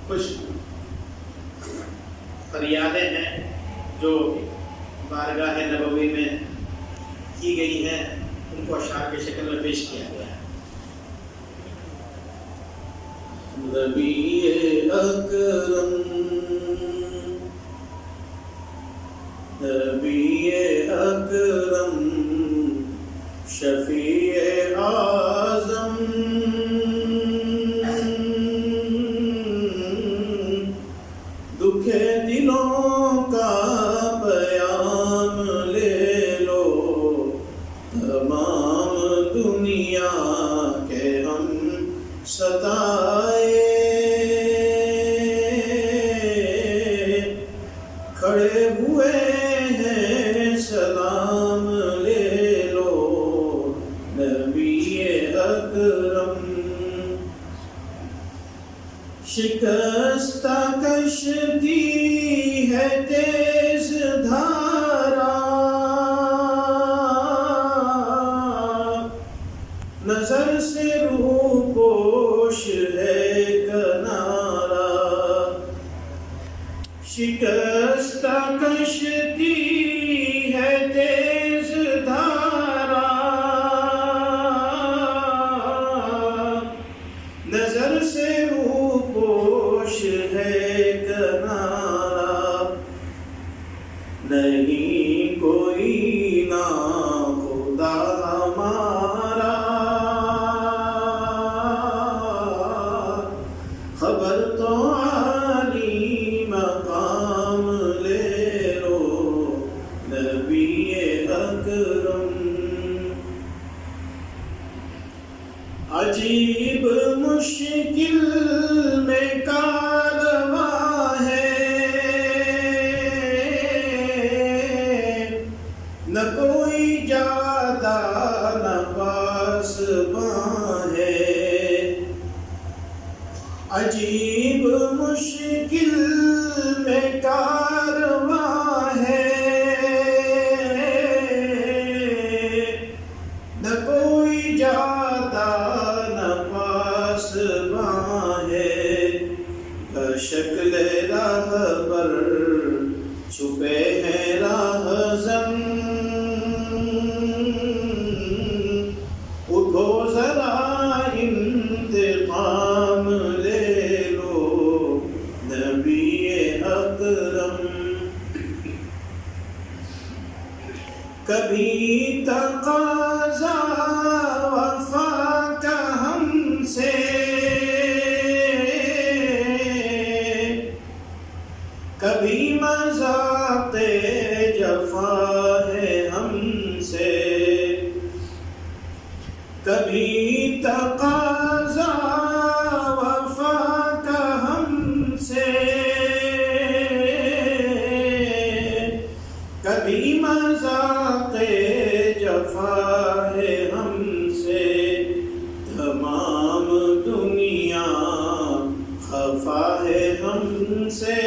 کچھ فریادیں ہیں جو بارگاہ نبوی میں کی گئی ہیں، ان کو اشعار کی شکل میں پیش کیا گیا ہے۔ نبی اکرم شفیع اعظم دکھے دلوں کا پیام لے لو، تمام دنیا کے ہم ستائے کھڑے ہوئے ہیں، سلام لے لو نبی اکرم۔ شکستہ کشتی ہے تیز دھارا، نظر سے روپوش ہے کنارہ۔ شکستہ کشتی ہے تیز دھارا، نظر سے روپوش ہے کنارہ۔ نہیں کوئی نہ خدا ہمارا، خبر تو عالی مقام لے لو نبی اکرم۔ عجیب مشکل میں کارواں ہے، نہ کوئی جاتا نہ پاسباں ہے۔ عجیب مشکل میں کارواں ہے، نہ کوئی جاتا نہ پاسباں ہے۔ شکل راہبر چھپے ہیں راہزن، اٹھو ذرا انتقام لے لو نبی اکرم۔ کبھی تقاضا وفا کا ہم سے، کبھی مذاق جفا ہے ہم سے۔ کبھی تقاضا وفا کا ہم سے، کبھی مذاق جفا ہے ہم سے۔ تمام دنیا خفا ہے ہم سے،